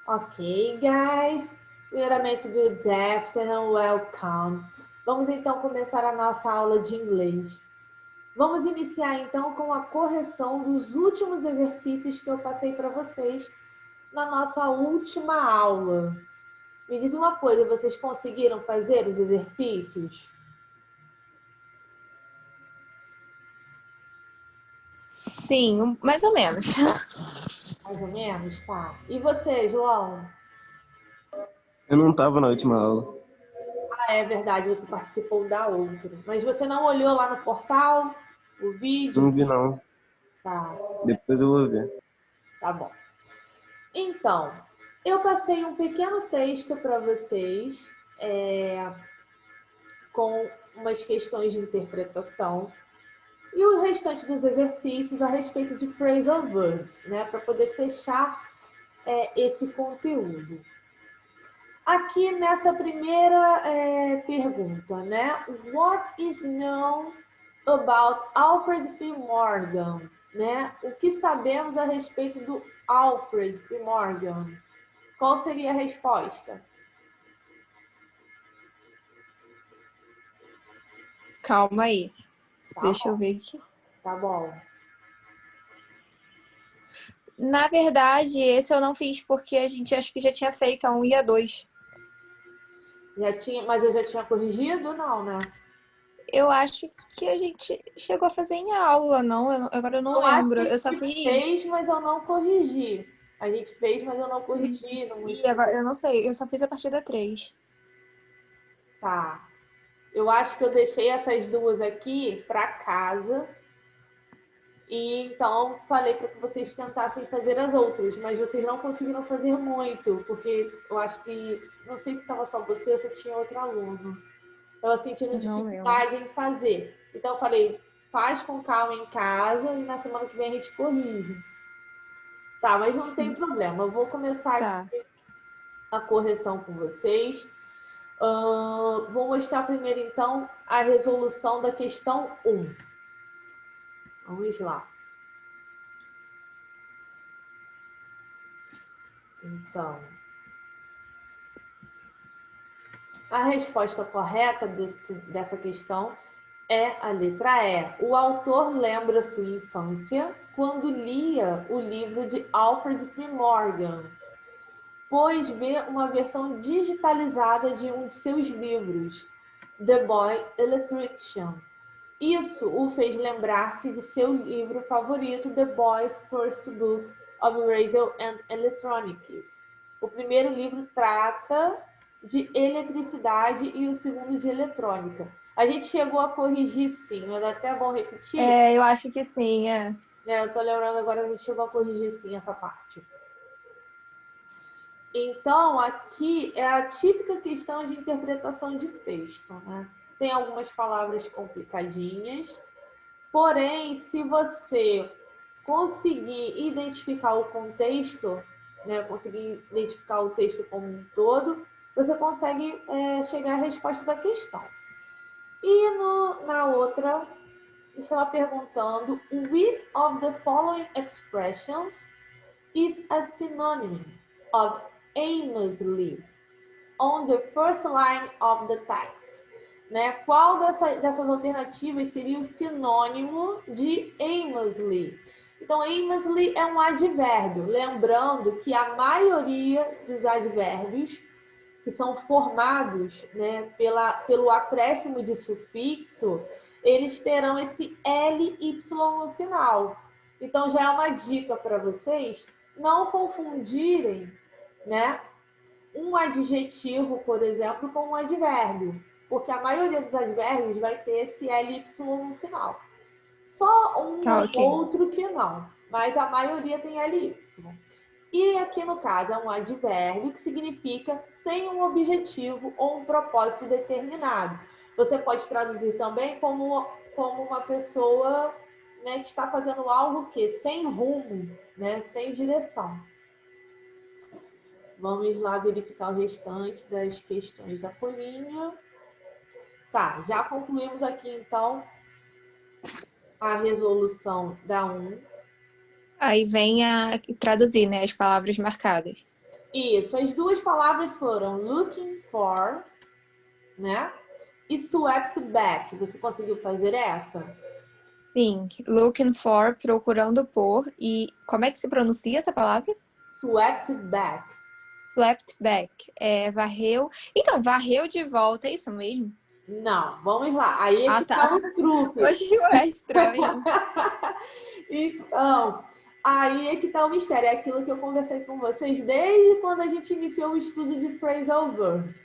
Ok, guys. Primeiramente, good afternoon, welcome. Vamos então começar a nossa aula de inglês. Vamos iniciar então com a correção dos últimos exercícios que eu passei para vocês na nossa última aula. Me diz uma coisa, vocês conseguiram fazer os exercícios? Sim, mais ou menos. Mais ou menos, tá. E você, João? Eu não estava na última aula. Ah, é verdade, você participou da outra. Mas você não olhou lá no portal o vídeo? Não vi, não. Tá, Depois eu vou ver. tá bom. Então, eu passei um pequeno texto para vocês com umas questões de interpretação e o restante dos exercícios a respeito de phrasal verbs, né, para poder fechar esse conteúdo. Aqui nessa primeira pergunta, né? What is known about Alfred P. Morgan? Né? O que sabemos a respeito do Alfred P. Morgan? Qual seria a resposta? Calma aí. Tá Deixa bom, eu ver aqui. tá bom. Na verdade, esse eu não fiz porque a gente acho que já tinha feito a 1 e a 2. Mas eu já tinha corrigido? Não, né? Eu acho que a gente chegou a fazer em aula, não? Agora eu não lembro. Acho Eu só que fiz. fez, mas eu não corrigi. A gente fez, mas eu não corrigi. Não E agora eu não sei, eu só fiz a partir da 3. Tá. Eu acho que eu deixei essas duas aqui para casa. E então falei para que vocês tentassem fazer as outras, mas vocês não conseguiram fazer muito, porque eu acho que, não sei se estava só você ou se tinha outro aluno. Estava sentindo Não lembro. dificuldade em fazer. Então eu falei, faz com calma em casa e na semana que vem a gente corrige. Tá, mas não tem problema. Eu vou começar Tá. aqui a correção com vocês. Vou mostrar primeiro, então, a resolução da questão 1. Vamos lá. Então, a resposta correta dessa questão é a letra E. O autor lembra sua infância quando lia o livro de Alfred P. Morgan, pois vê uma versão digitalizada de um de seus livros, The Boy Electrician. Isso o fez lembrar-se de seu livro favorito, The Boy's First Book of Radio and Electronics. O primeiro livro trata de eletricidade e o segundo de eletrônica. A gente chegou a corrigir, sim, mas é até bom repetir. Eu acho que sim, Eu tô lembrando agora, a gente chegou a corrigir, sim, essa parte. Então, aqui é a típica questão de interpretação de texto, né? Tem algumas palavras complicadinhas, porém, se você conseguir identificar o contexto, né, conseguir identificar o texto como um todo, você consegue chegar à resposta da questão. E na outra, estava perguntando, which of the following expressions is a synonym of aimlessly on the first line of the text? Né? Qual dessas alternativas seria o sinônimo de aimlessly? Então, aimlessly é um advérbio. Lembrando que a maioria dos advérbios que são formados, né, pelo acréscimo de sufixo, eles terão esse ly no final. Então, já é uma dica para vocês não confundirem, né, um adjetivo, por exemplo, com um advérbio, porque a maioria dos advérbios vai ter esse ly no final. Só um Tá, ou ok. outro que não, mas a maioria tem ly. E aqui no caso é um advérbio que significa sem um objetivo ou um propósito determinado. Você pode traduzir também como uma pessoa, né, que está fazendo algo que sem rumo, né, sem direção. Vamos lá verificar o restante das questões da folhinha. Tá, já concluímos aqui então a resolução da 1. Aí vem a traduzir, né, as palavras marcadas. Isso, as duas palavras foram looking for, né? E swept back. Você conseguiu fazer essa? Sim, looking for, procurando por. E como é que se pronuncia essa palavra? Swept back. Swept back. Varreu. Então, varreu de volta, é isso mesmo? Não, vamos lá. Aí é que Tá. tá o truque. Hoje é estranho. Então, aí é que tá o mistério. É aquilo que eu conversei com vocês desde quando a gente iniciou o estudo de phrasal verbs.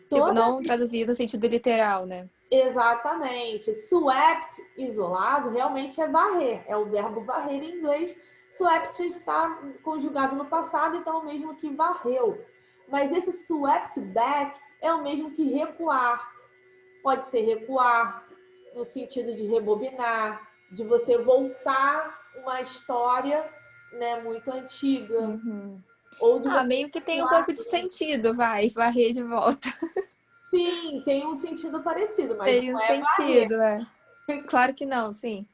Tipo, não traduzido no sentido literal, né? Exatamente. Swept, isolado, realmente é varrer. É o verbo varrer em inglês. Swept está conjugado no passado, então é o mesmo que varreu. Mas esse swept back é o mesmo que recuar. Pode ser recuar no sentido de rebobinar, de você voltar uma história, né, muito antiga. Uhum. Ou de você Meio que tem um recuar. pouco de sentido, vai, varrer de volta. Sim, tem um sentido parecido, mas Tem um não é varrer. sentido, Claro que não, sim.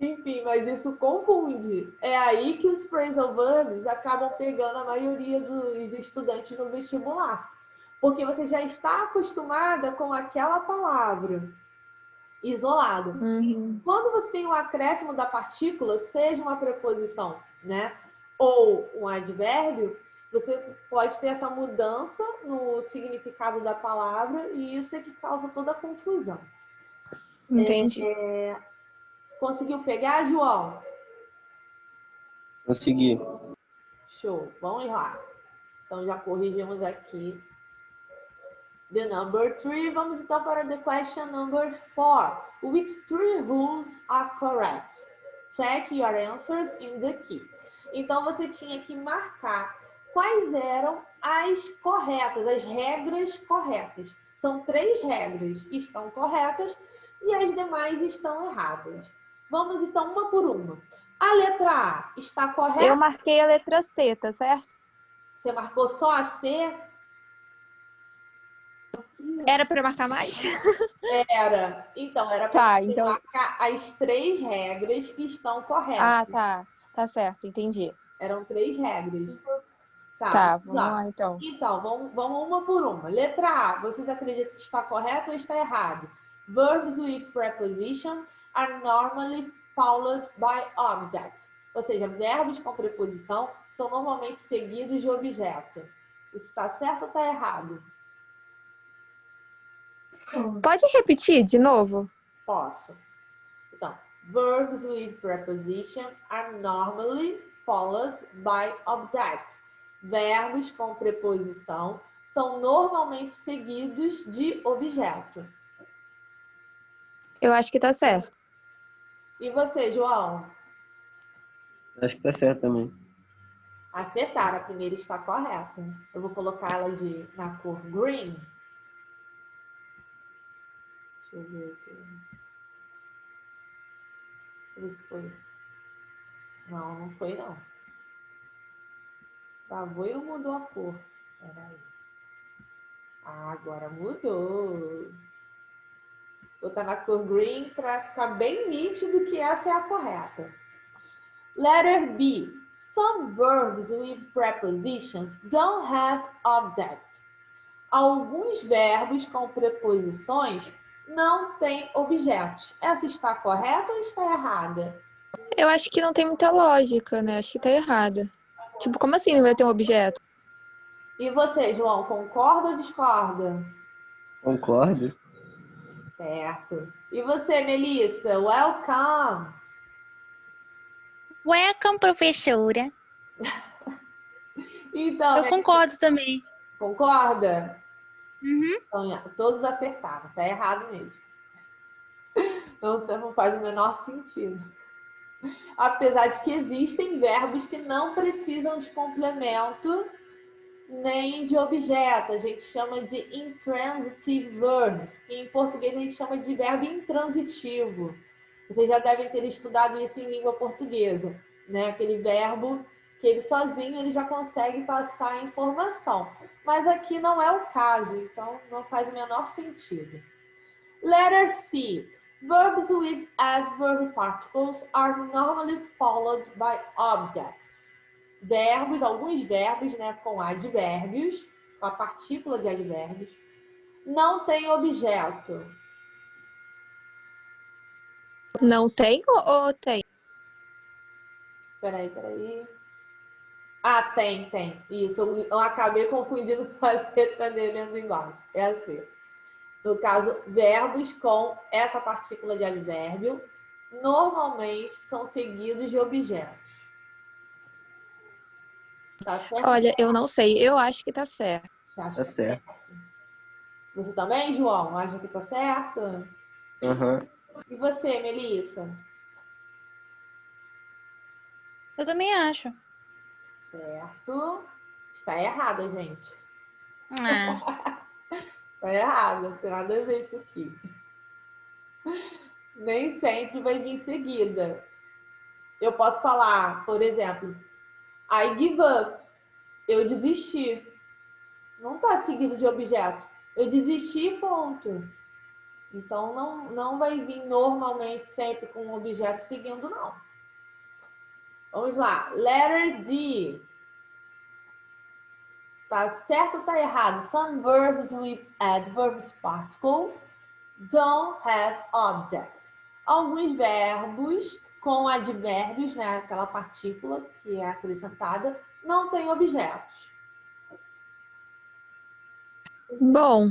Enfim, mas isso confunde. É aí que os phrasal verbs acabam pegando a maioria dos estudantes no vestibular. Porque você já está acostumada com aquela palavra isolado. Uhum. Quando você tem um acréscimo da partícula, seja uma preposição, né, ou um advérbio, você pode ter essa mudança no significado da palavra e isso é que causa toda a confusão. Entendi. Conseguiu pegar, João? Consegui. Show. Vamos lá. Então já corrigimos aqui. The number 3. Vamos então para the question number 4. Which 3 rules are correct? Check your answers in the key. Então você tinha que marcar quais eram as corretas, as regras corretas. São 3 regras que estão corretas e as demais estão erradas. Vamos então uma por uma. A letra A está correta? Eu marquei a letra C, tá certo? Você marcou só a C? Era para eu marcar mais? Era. Então, era para você então. marcar as 3 regras que estão corretas. Tá. Tá certo, entendi. Eram 3 regras. Tá, Vamos vamos lá então. Então, vamos uma por uma. Letra A, vocês acreditam que está correto ou está errado? Verbs with preposition are normally followed by object. Ou seja, verbos com preposição são normalmente seguidos de objeto. Isso está certo ou está errado? Pode repetir de novo? Posso. Então, verbs with preposition are normally followed by object. Verbos com preposição são normalmente seguidos de objeto. Eu acho que tá certo. E você, João? Acho que tá certo também. Acertaram, a primeira está correta. Eu vou colocar ela na cor green. Deixa eu ver aqui. Deixa eu ver se foi. Não foi não. Travou e não mudou a cor. Peraí. Agora mudou. Vou botar na cor green para ficar bem nítido que essa é a correta. Letter B. Some verbs with prepositions don't have object. Alguns verbos com preposições não têm objetos. Essa está correta ou está errada? Eu acho que não tem muita lógica, né? Acho que tá errada. Tipo, como assim não vai ter um objeto? E você, João, concorda ou discorda? Concordo. Certo. E você, Melissa? Welcome! Welcome, professora. Então, Eu concordo também. concorda? Uhum. Então, todos acertaram, tá errado mesmo. Não faz o menor sentido. Apesar de que existem verbos que não precisam de complemento nem de objeto. A gente chama de intransitive verbs, que em português a gente chama de verbo intransitivo. Vocês já devem ter estudado isso em língua portuguesa, né? Aquele verbo que ele sozinho ele já consegue passar a informação. Mas aqui não é o caso, então não faz o menor sentido. Letter C. Verbs with adverb particles are normally followed by objects. verbos, alguns verbos, né, com advérbios, com a partícula de advérbios, não tem objeto. Não tem ou tem? Peraí. Ah, tem. Isso, eu acabei confundindo com a letra D lendo embaixo. É assim. No caso, verbos com essa partícula de advérbio normalmente são seguidos de objetos. Tá certo? Olha, eu não sei. Eu acho que tá certo. Você acha Tá que certo. Você também, João? Acha que tá certo? Aham. E você, Melissa? Eu também acho. Certo. Está errada, gente. Ah, Está errada. Não tem nada a ver isso aqui. Nem sempre vai vir em seguida. Eu posso falar, por exemplo, I give up. Eu desisti. Não está seguido de objeto. Eu desisti, ponto. Então, não vai vir normalmente sempre com um objeto seguindo, não. Vamos lá. Letter D. Tá certo ou tá errado? Some verbs with adverbs particle don't have objects. Alguns verbos com advérbios, né, aquela partícula que é acrescentada, não tem objetos. Bom,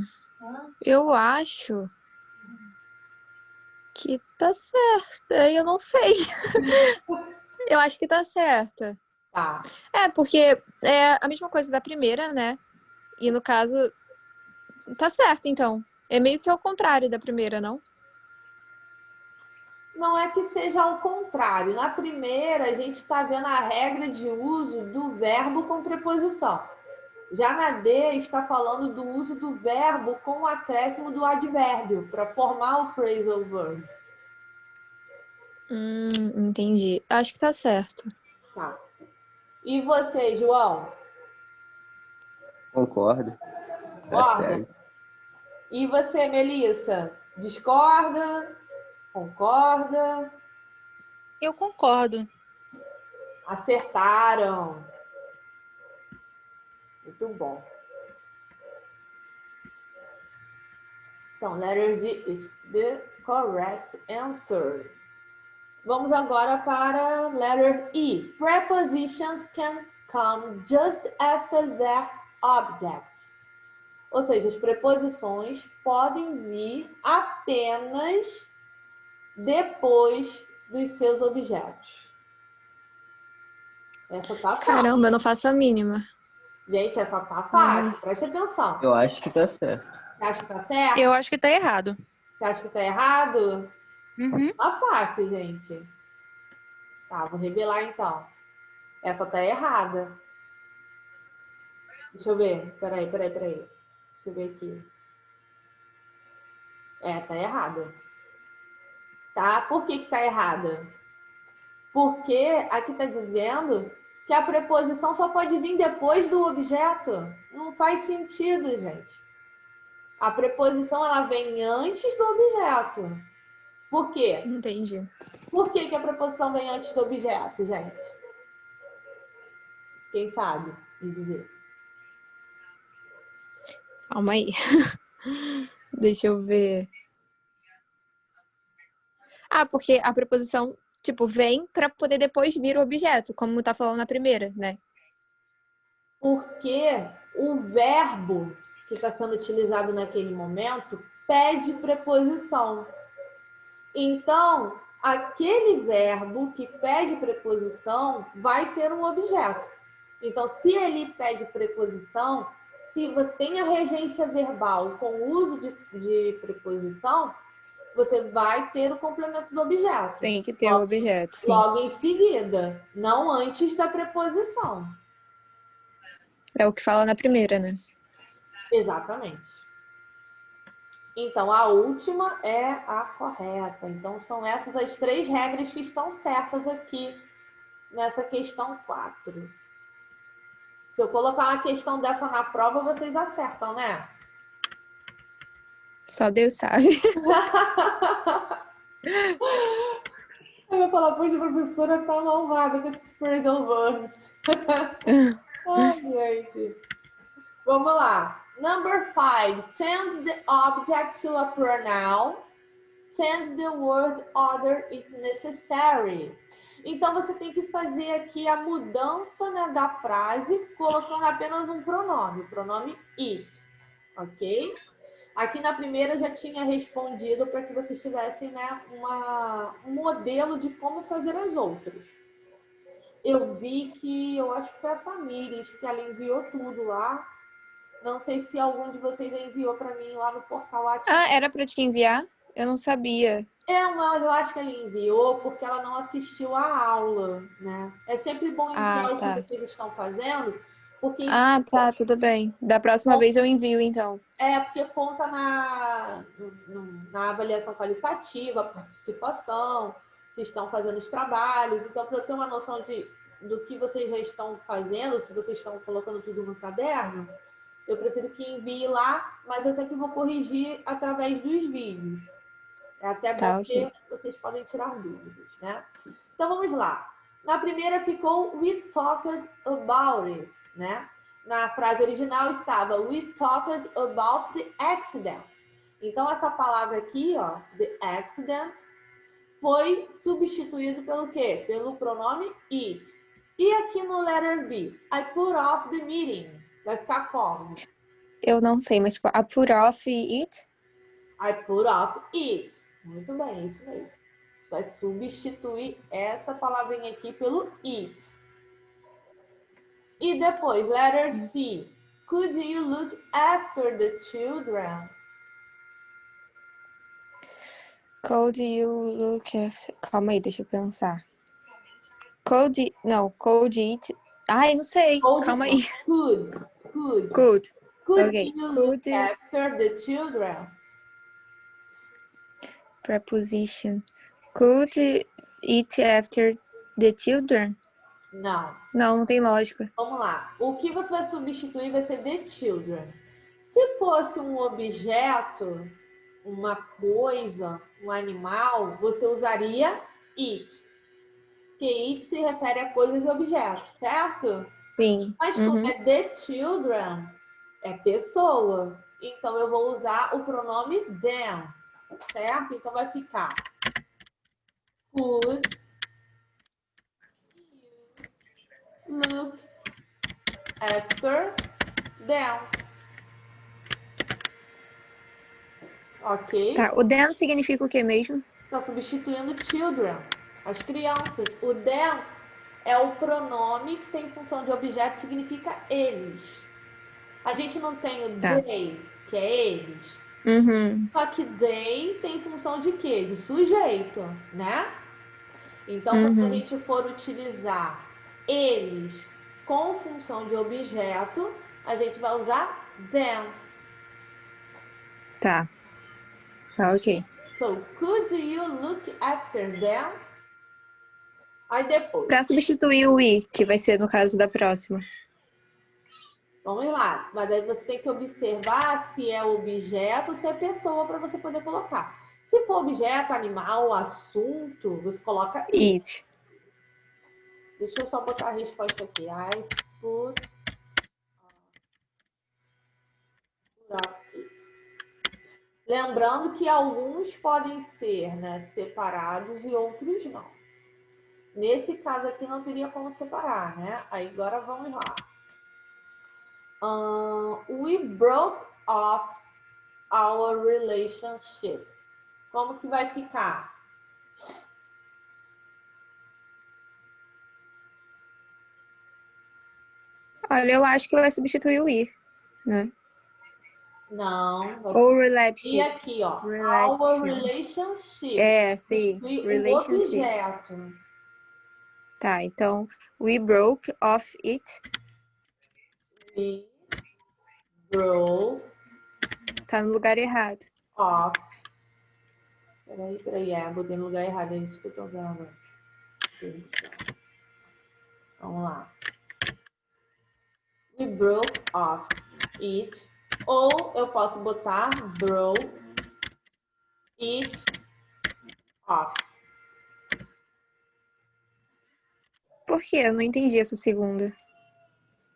eu acho que tá certo. Eu não sei. Eu acho que tá certa. Tá. É, porque é a mesma coisa da primeira, né? E no caso, tá certo, então. É meio que ao contrário da primeira, não? Não é que seja ao contrário. Na primeira, a gente está vendo a regra de uso do verbo com preposição. Já na D, está falando do uso do verbo com o acréscimo do advérbio, para formar o phrasal verb. Entendi. Acho que tá certo. Tá. E você, João? Concordo. Tá Concorda? certo. E você, Melissa? Discorda? Concorda? eu concordo. Acertaram. Muito bom. Então, letter D is the correct answer. Vamos agora para letter E. Prepositions can come just after their objects. Ou seja, as preposições podem vir apenas depois dos seus objetos. Essa tá fácil. Caramba, eu não faço a mínima. Gente, essa tá fácil. Preste atenção. Eu acho que tá certo. Você acha que tá certo? Eu acho que tá errado. Você acha que tá errado? Uhum. Tá fácil, gente. Tá, vou revelar então. Essa tá errada. Deixa eu ver. Peraí. Deixa eu ver aqui. Tá errada. Tá? Por que tá errada? Porque aqui tá dizendo que a preposição só pode vir depois do objeto. Não faz sentido, gente. A preposição, ela vem antes do objeto. Por quê? Entendi. Por que a preposição vem antes do objeto, gente? Quem sabe me dizer? Calma aí. Deixa eu ver. Ah, porque a preposição, tipo, vem para poder depois vir o objeto, como tá falando na primeira, né? Porque o verbo que está sendo utilizado naquele momento pede preposição. Então, aquele verbo que pede preposição vai ter um objeto. Então, se ele pede preposição, se você tem a regência verbal com o uso de preposição, você vai ter o complemento do objeto. Tem que ter o objeto, sim. Logo em seguida, não antes da preposição. É o que fala na primeira, né? Exatamente. Então, a última é a correta. Então, são essas as 3 regras que estão certas aqui nessa questão 4. Se eu colocar uma questão dessa na prova, vocês acertam, né? Só Deus sabe. Eu ia falar, pois a professora tá malvada com esses phrasal verbs. Ai, gente. Vamos lá. Number 5. Change the object to a pronoun. Change the word other if necessary. Então, você tem que fazer aqui a mudança, né, da frase, colocando apenas um pronome. O pronome it. Ok? Aqui na primeira eu já tinha respondido para que vocês tivessem, né, um modelo de como fazer as outras. Eu vi que, eu acho que foi a Tamires, que ela enviou tudo lá. Não sei se algum de vocês enviou para mim lá no portal WhatsApp. Ah, era para te enviar? Eu não sabia. Mas eu acho que ela enviou porque ela não assistiu a aula, né? É sempre bom enviar o que vocês estão fazendo, porque isso tá, tudo bem. Da próxima vez eu envio, então. porque conta na avaliação qualitativa, participação, se estão fazendo os trabalhos. Então, para eu ter uma noção do que vocês já estão fazendo, se vocês estão colocando tudo no caderno, eu prefiro que envie lá, mas eu sempre vou corrigir através dos vídeos. É até bom que vocês podem tirar dúvidas, né? Então, vamos lá. Na primeira ficou we talked about it, né? Na frase original estava we talked about the accident. Então, essa palavra aqui, ó, the accident, foi substituído pelo quê? Pelo pronome it. E aqui no letter B, I put off the meeting. Vai ficar como? Eu não sei, mas tipo, I put off it? I put off it. Muito bem, isso mesmo. Vai substituir essa palavrinha aqui pelo it. E depois, letter C. Could you look after the children? Could you look after... Calma aí, deixa eu pensar. Could it... Ai, não sei. Calma aí. Could. Could. Could Okay. you look after the children? Preposition. Could it after the children? Não. Não tem lógica. Vamos lá. O que você vai substituir vai ser the children. Se fosse um objeto, uma coisa, um animal, você usaria it. Porque it se refere a coisas e objetos, certo? Sim. Mas como é the children, é pessoa. Então, eu vou usar o pronome them, certo? Então, vai ficar could you look after them? Ok? Tá, o them significa o que mesmo? Está substituindo children, as crianças. O them é o pronome que tem função de objeto, significa eles. A gente não tem o they, que é eles. Só que they tem função de quê? De sujeito, né? Então, quando a gente for utilizar eles com função de objeto, a gente vai usar them. Tá, ok. So, could you look after them? Aí depois. Para substituir o we, que vai ser no caso da próxima. Vamos lá. Mas aí você tem que observar se é objeto ou se é pessoa para você poder colocar. Se for objeto, animal, assunto, você coloca it. Deixa eu só botar a resposta aqui. I put off it. Lembrando que alguns podem ser, né, separados e outros não. Nesse caso aqui não teria como separar, né? Aí agora vamos lá. We broke off our relationship. Como que vai ficar? Olha, eu acho que vai substituir o ir, né? Não. Ou relationship. E aqui, ó. Our relationship. É, sim. Relationship. Tá, então, we broke off it. We broke. Tá no lugar errado. Off. Peraí. Botei no lugar errado. É isso que eu tô vendo. Vamos lá. We broke off it. Ou eu posso botar broke it off. Por quê? Eu não entendi essa segunda.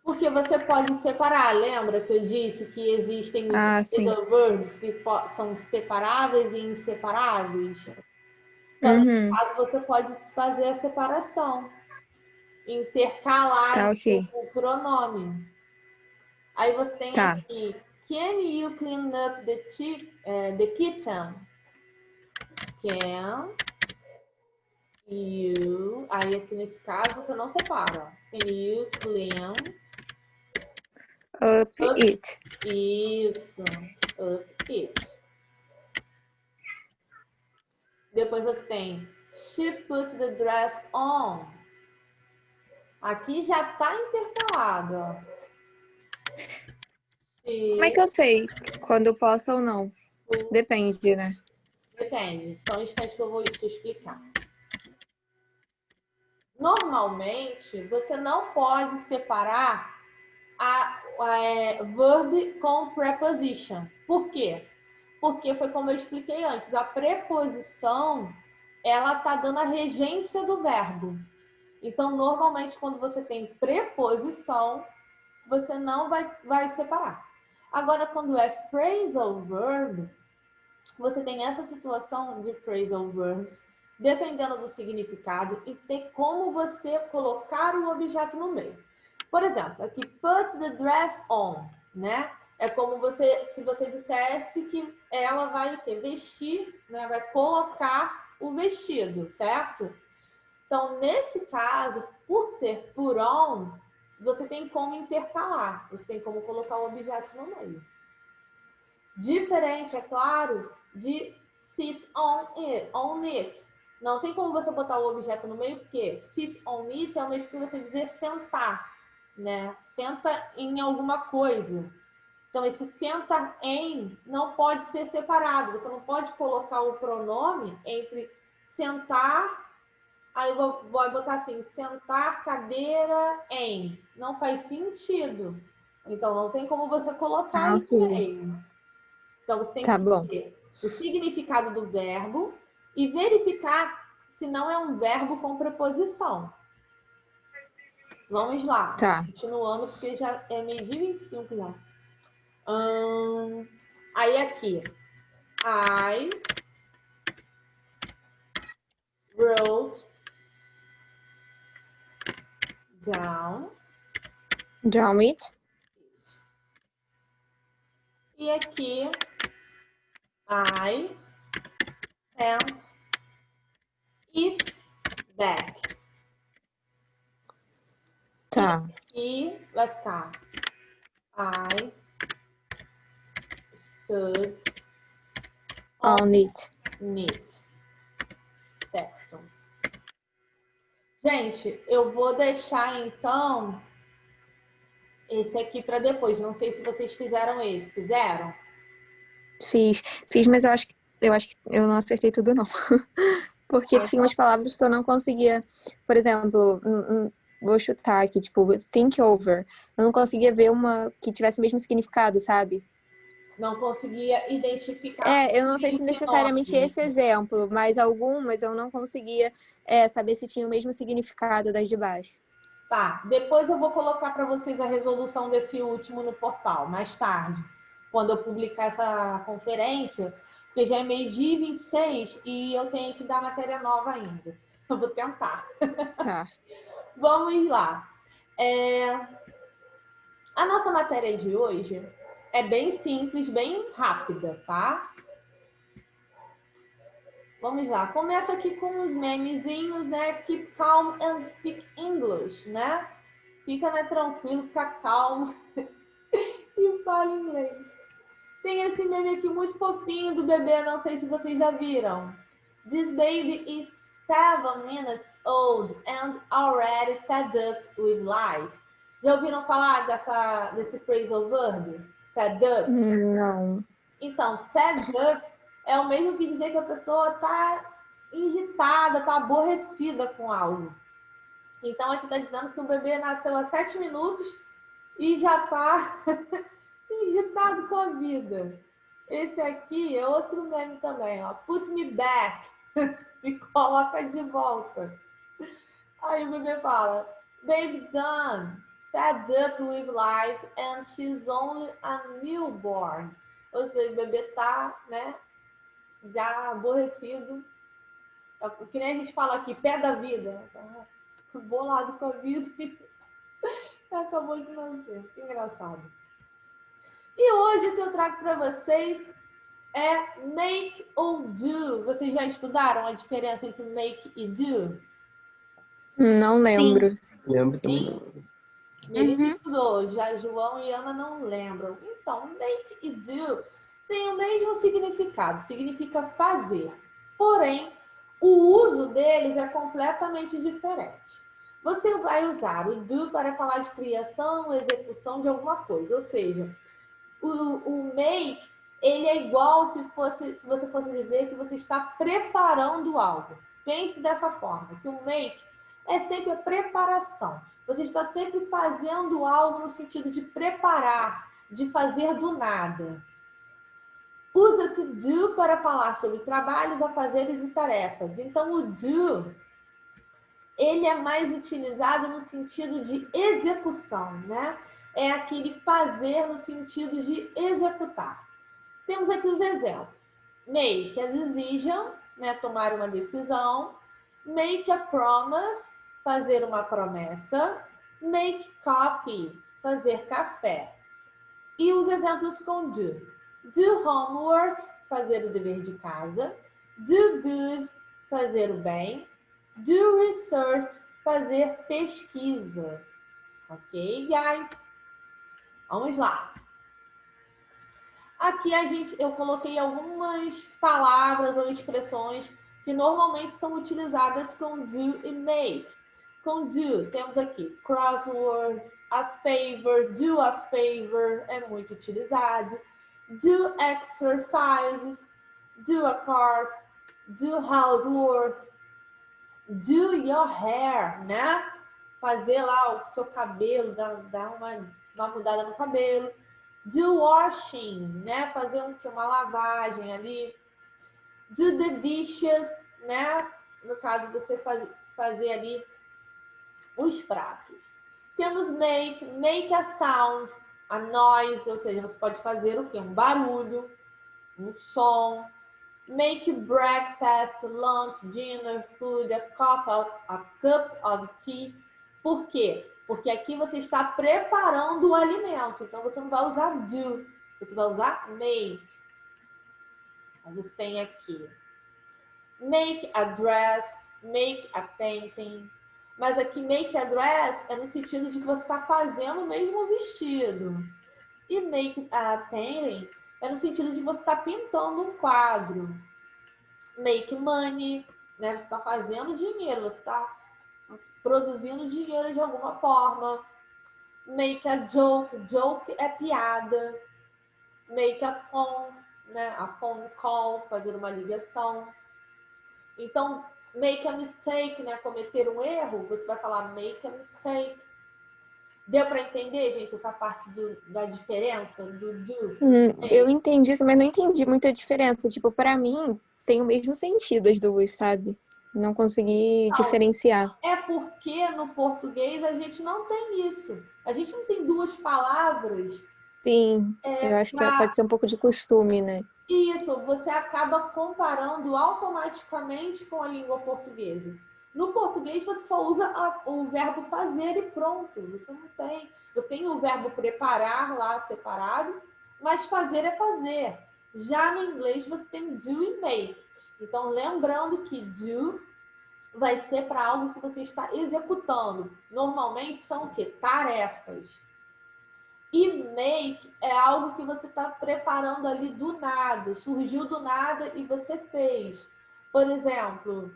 Porque você pode separar. Lembra que eu disse que existem os Ah, sim. phrasal verbs que são separáveis e inseparáveis? Então, nesse Uhum. caso, você pode fazer a separação, intercalar Tá, ok. o pronome. Aí você tem Tá. aqui, can you clean up the kitchen? Can you... Aí aqui nesse caso você não separa. Can you clean Up it. Isso, up it. Depois você tem she put the dress on. Aqui já tá intercalado, ó. Como é que eu sei quando eu posso ou não? Depende, né? Depende, só um instante que eu vou te explicar. Normalmente, você não pode separar a verb com preposition. Por quê? Porque foi como eu expliquei antes, a preposição, ela tá dando a regência do verbo. Então, normalmente, quando você tem preposição, você não vai separar. Agora, quando é phrasal verb, você tem essa situação de phrasal verbs, dependendo do significado, e tem como você colocar o objeto no meio. Por exemplo, aqui, put the dress on, né? É como se você dissesse que ela vai o quê? Vestir, né? Vai colocar o vestido, certo? Então, nesse caso, por ser put on, você tem como intercalar, você tem como colocar o objeto no meio. Diferente, é claro, de sit on it. Não tem como você botar o objeto no meio, porque sit on it é o mesmo que você dizer sentar, né? Senta em alguma coisa. Então, esse senta em não pode ser separado. Você não pode colocar o pronome entre sentar, aí eu vou botar assim, sentar cadeira em. Não faz sentido. Então, não tem como você colocar Ah, isso no ok. meio. Então, você tem Tá que bom. ver o significado do verbo e verificar se não é um verbo com preposição. Vamos lá. Tá. Continuando, porque já é meio de 25 já. Aí aqui. I wrote down. Down it. E aqui, I sent it back. Tá. E vai ficar I stood On it. it. Certo. Gente, eu vou deixar então esse aqui para depois. Não sei se vocês fizeram esse. Fizeram? Fiz, mas eu acho que eu não acertei tudo, não. Porque tinha umas palavras que eu não conseguia. Por exemplo, vou chutar aqui, tipo, think over. Eu não conseguia ver uma que tivesse o mesmo significado, sabe? Não conseguia identificar. Eu não sei se necessariamente esse exemplo, mas algumas eu não conseguia saber se tinha o mesmo significado das de baixo. Tá, depois eu vou colocar para vocês a resolução desse último no portal, mais tarde, quando eu publicar essa conferência, porque já é meio-dia e 26 e eu tenho que dar matéria nova ainda. Eu vou tentar. Tá. Vamos lá. A nossa matéria de hoje é bem simples, bem rápida, tá? Vamos lá. Começo aqui com os memezinhos, né? Keep calm and speak English, né? Fica, né, tranquilo, fica calmo e fala inglês. Tem esse meme aqui muito fofinho do bebê, não sei se vocês já viram. This baby is 7 minutes old and already fed up with life. Já ouviram falar desse phrasal verb? Fed up? Não. Então, fed up é o mesmo que dizer que a pessoa está irritada, está aborrecida com algo. Então, aqui está dizendo que o bebê nasceu há 7 minutos e já está irritado com a vida. Esse aqui é outro meme também, ó. Put me back. Me coloca de volta. Aí o bebê fala, baby done, fed up with life and she's only a newborn. Ou seja, o bebê tá, né, já aborrecido. É que nem a gente fala aqui, pé da vida. Tá bolado com a vida e acabou de nascer. Que engraçado. E hoje o que eu trago para vocês é make ou do. Vocês já estudaram a diferença entre make e do? Não lembro. Lembro Sim? também. Melissa Uhum. estudou, já João e Ana não lembram. Então, make e do tem o mesmo significado, significa fazer. Porém, o uso deles é completamente diferente. Você vai usar o do para falar de criação, execução de alguma coisa, ou seja, o make ele é igual se você fosse dizer que você está preparando algo. Pense dessa forma, que o make é sempre a preparação. Você está sempre fazendo algo no sentido de preparar, de fazer do nada. Usa-se do para falar sobre trabalhos, afazeres e tarefas. Então, o do, ele é mais utilizado no sentido de execução, né? É aquele fazer no sentido de executar. Temos aqui os exemplos. Make a decision, né? Tomar uma decisão. Make a promise, fazer uma promessa. Make coffee, fazer café. E os exemplos com do. Do homework, fazer o dever de casa. Do good, fazer o bem. Do research, fazer pesquisa. Ok, guys? Vamos lá. Aqui eu coloquei algumas palavras ou expressões que normalmente são utilizadas com do e make. Com do, temos aqui crossword, do a favor é muito utilizado, do exercises, do a course, do housework, do your hair, né? Fazer lá o seu cabelo, dar uma mudada no cabelo. Do washing, né? Fazer uma lavagem ali. Do the dishes, né? No caso, você fazer ali os pratos. Temos make a sound, a noise, ou seja, você pode fazer o quê? Um barulho, um som. Make breakfast, lunch, dinner, food, a cup of tea. Por quê? Porque aqui você está preparando o alimento. Então, você não vai usar do. Você vai usar make. Aí você tem aqui. Make a dress, make a painting. Mas aqui, make a dress é no sentido de que você está fazendo o mesmo vestido. E make a painting é no sentido de você estar pintando um quadro. Make money, né? Você está fazendo dinheiro, você está produzindo dinheiro de alguma forma. Make a joke, joke é piada. Make a phone, né? A phone call, fazer uma ligação. Então, make a mistake, né? Cometer um erro, você vai falar make a mistake. Deu para entender, gente, essa parte da diferença do do? Eu entendi isso, mas não entendi muita diferença. Tipo, pra mim, tem o mesmo sentido as duas, sabe? Não consegui diferenciar. É porque no português a gente não tem isso. A gente não tem duas palavras. Sim, eu acho que pode ser um pouco de costume, né? Isso, você acaba comparando automaticamente com a língua portuguesa. No português, você só usa o verbo fazer e pronto. Você não tem. Você tem o verbo preparar lá separado, mas fazer é fazer. Já no inglês, você tem do e make. Então, lembrando que do vai ser para algo que você está executando. Normalmente são o quê? Tarefas. E make é algo que você está preparando ali do nada, surgiu do nada e você fez. Por exemplo,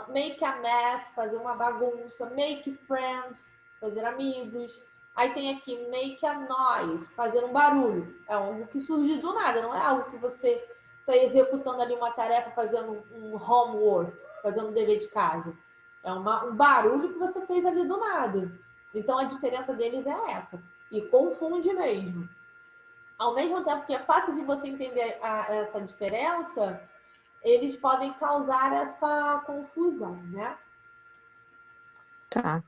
make a mess, fazer uma bagunça. Make friends, fazer amigos. Aí tem aqui make a noise, fazer um barulho. É algo que surgiu do nada, não é algo que você está executando ali uma tarefa, fazendo um homework, fazendo um dever de casa. É um barulho que você fez ali do nada. Então a diferença deles é essa. E confunde mesmo. Ao mesmo tempo que é fácil de você entender essa diferença, eles podem causar essa confusão, né? Tá.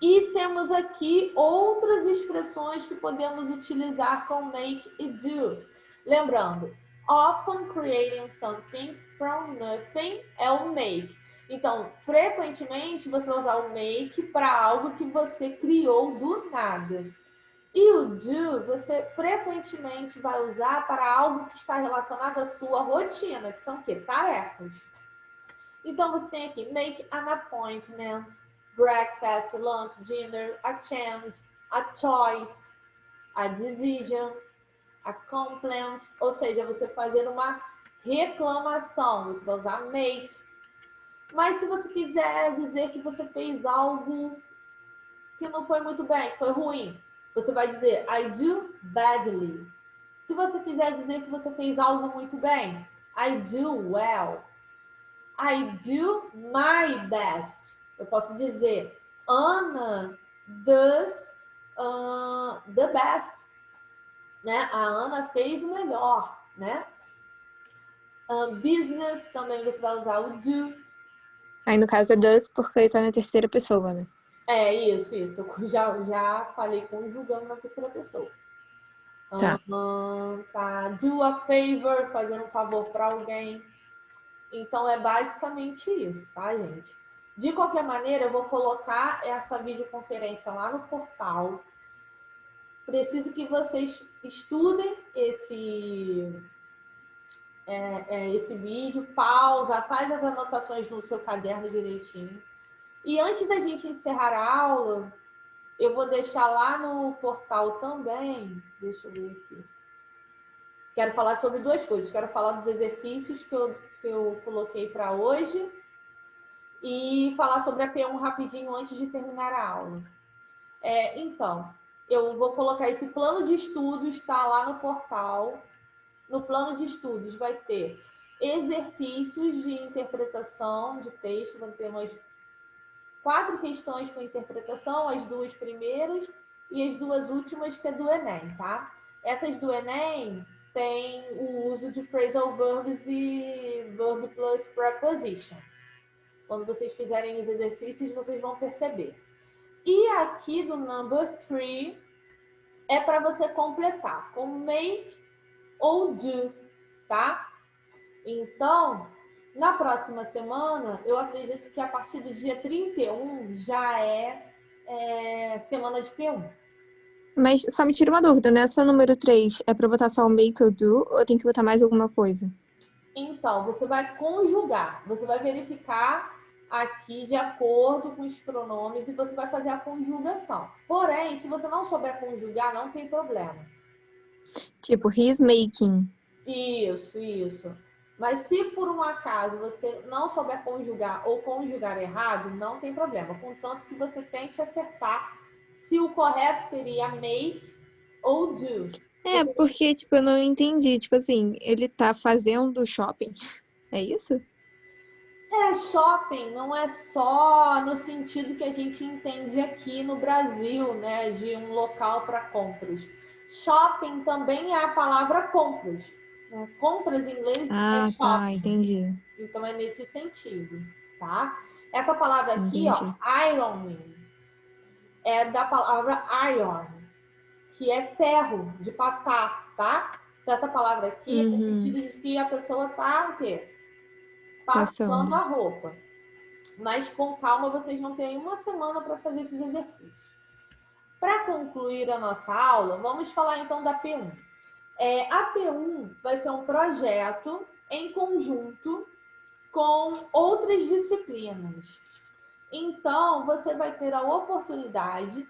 E temos aqui outras expressões que podemos utilizar com make e do. Lembrando, often creating something from nothing é o make. Então, frequentemente você vai usar o make para algo que você criou do nada. E o do você frequentemente vai usar para algo que está relacionado à sua rotina, que são o quê? Tarefas. Então, você tem aqui make an appointment, breakfast, lunch, dinner, a change, a choice, a decision, a complaint, ou seja, você fazer uma reclamação, você vai usar make. Mas se você quiser dizer que você fez algo que não foi muito bem, que foi ruim, você vai dizer I do badly. Se você quiser dizer que você fez algo muito bem, I do well. I do my best. Eu posso dizer Ana does the best. Né? A Ana fez o melhor. Né? Business também você vai usar o do. Aí no caso é does porque tá na terceira pessoa, né? É, isso. Eu já falei conjugando na terceira pessoa. Tá. Tá. Do a favor, fazer um favor para alguém. Então, é basicamente isso, tá, gente? De qualquer maneira, eu vou colocar essa videoconferência lá no portal. Preciso que vocês estudem esse vídeo, pausa, faz as anotações no seu caderno direitinho. E antes da gente encerrar a aula, eu vou deixar lá no portal também. Deixa eu ver aqui. Quero falar sobre duas coisas. Quero falar dos exercícios que eu coloquei para hoje e falar sobre a P1 rapidinho antes de terminar a aula. Então, eu vou colocar esse plano de estudos, está lá no portal. No plano de estudos vai ter exercícios de interpretação de texto, vai ter umas 4 questões com interpretação, as 2 primeiras e as 2 últimas que é do Enem, tá? Essas do Enem tem o uso de phrasal verbs e verb plus preposition. Quando vocês fizerem os exercícios, vocês vão perceber. E aqui do number 3 é para você completar com make ou do, tá? Então, na próxima semana, eu acredito que a partir do dia 31 já é semana de P1. Mas só me tira uma dúvida, nessa número 3, é pra botar só o make ou do ou tem que botar mais alguma coisa? Então, você vai conjugar, você vai verificar aqui de acordo com os pronomes e você vai fazer a conjugação. Porém, se você não souber conjugar, não tem problema. Tipo, he's making. Isso. Mas se por um acaso você não souber conjugar ou conjugar errado, não tem problema. Contanto que você tente acertar se o correto seria make ou do. É, porque, tipo, eu não entendi. Tipo assim, ele tá fazendo shopping. É isso? Shopping não é só no sentido que a gente entende aqui no Brasil, né? De um local para compras. Shopping também é a palavra compras. Né? Compras em inglês é shopping. Tá, entendi. Então é nesse sentido, tá? Essa palavra aqui, Entendi. ó, ironing, é da palavra iron, que é ferro, de passar, tá? Então essa palavra aqui é no sentido de que a pessoa tá o quê? Passando a roupa. Mas com calma, vocês vão ter uma semana para fazer esses exercícios. Para concluir a nossa aula, vamos falar então da P1. A P1 vai ser um projeto em conjunto com outras disciplinas. Então, você vai ter a oportunidade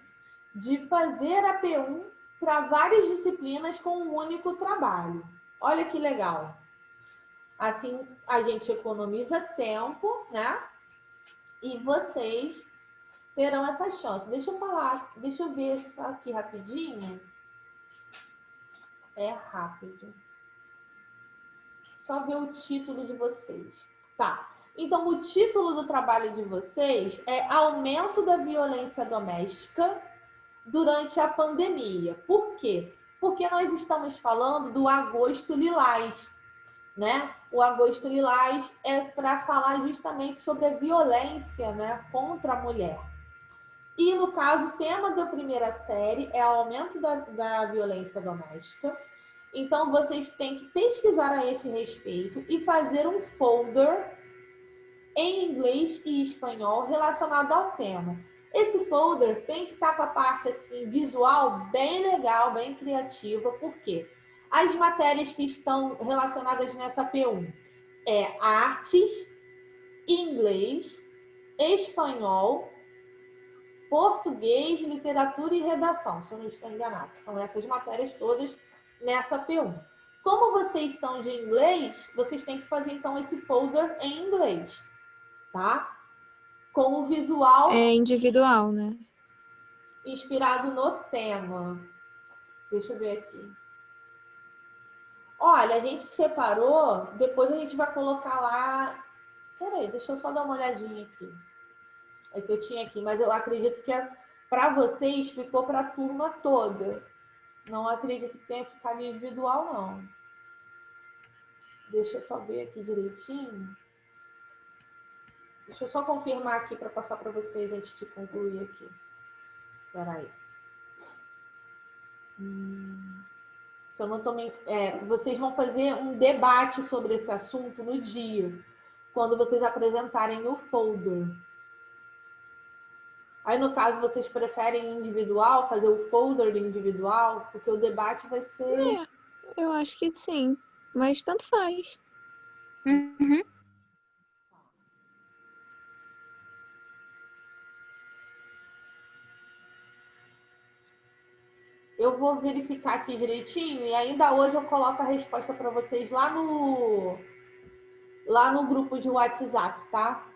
de fazer a P1 para várias disciplinas com um único trabalho. Olha que legal. Assim, a gente economiza tempo, né? E vocês terão essa chance. Deixa eu ver isso aqui rapidinho. É rápido. Só ver o título de vocês. Tá. Então, o título do trabalho de vocês é Aumento da Violência Doméstica durante a Pandemia. Por quê? Porque nós estamos falando do Agosto Lilás, né? O Agosto Lilás é para falar justamente sobre a violência, né, contra a mulher. E, no caso, o tema da primeira série é o aumento da violência doméstica. Então, vocês têm que pesquisar a esse respeito e fazer um folder em inglês e espanhol relacionado ao tema. Esse folder tem que estar com a parte assim, visual bem legal, bem criativa, porque as matérias que estão relacionadas nessa P1 é artes, inglês, espanhol, português, literatura e redação, se eu não estou enganado. São essas matérias todas nessa P1. Como vocês são de inglês, vocês têm que fazer então esse folder em inglês, tá? Com o visual É individual, né? inspirado no tema. Deixa eu ver aqui. Olha, a gente separou, depois a gente vai colocar lá. Peraí, deixa eu só dar uma olhadinha aqui. É que eu tinha aqui, mas eu acredito que para vocês ficou para a turma toda. Não acredito que tenha ficado individual, não. Deixa eu só ver aqui direitinho. Deixa eu só confirmar aqui para passar para vocês antes de concluir aqui. Peraí. Se eu não tô vocês vão fazer um debate sobre esse assunto no dia, quando vocês apresentarem o folder. Aí, no caso, vocês preferem individual, fazer o folder individual, porque o debate vai ser... Eu acho que sim, mas tanto faz. Uhum. Eu vou verificar aqui direitinho e ainda hoje eu coloco a resposta para vocês lá no grupo de WhatsApp, tá?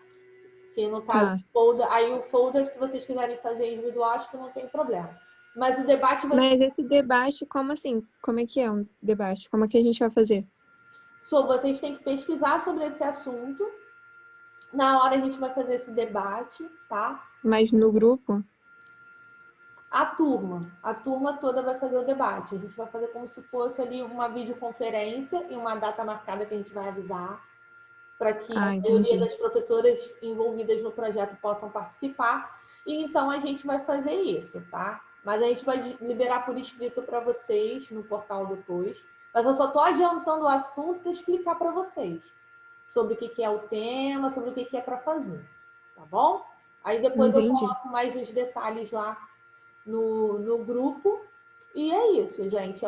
Que no caso, Tá. folder, aí o folder, se vocês quiserem fazer individual, acho que não tem problema. Mas o debate vai Mas esse debate, como assim? Como é que é um debate? Como é que a gente vai fazer? vocês têm que pesquisar sobre esse assunto. Na hora a gente vai fazer esse debate, tá? Mas no grupo? A turma toda vai fazer o debate. A gente vai fazer como se fosse ali uma videoconferência e uma data marcada que a gente vai avisar para que a maioria das professoras envolvidas no projeto possam participar. E então a gente vai fazer isso, tá? Mas a gente vai liberar por escrito para vocês no portal depois. Mas eu só estou adiantando o assunto para explicar para vocês sobre o que é o tema, sobre o que é para fazer, tá bom? Aí depois eu coloco mais os detalhes lá no grupo. E é isso, gente.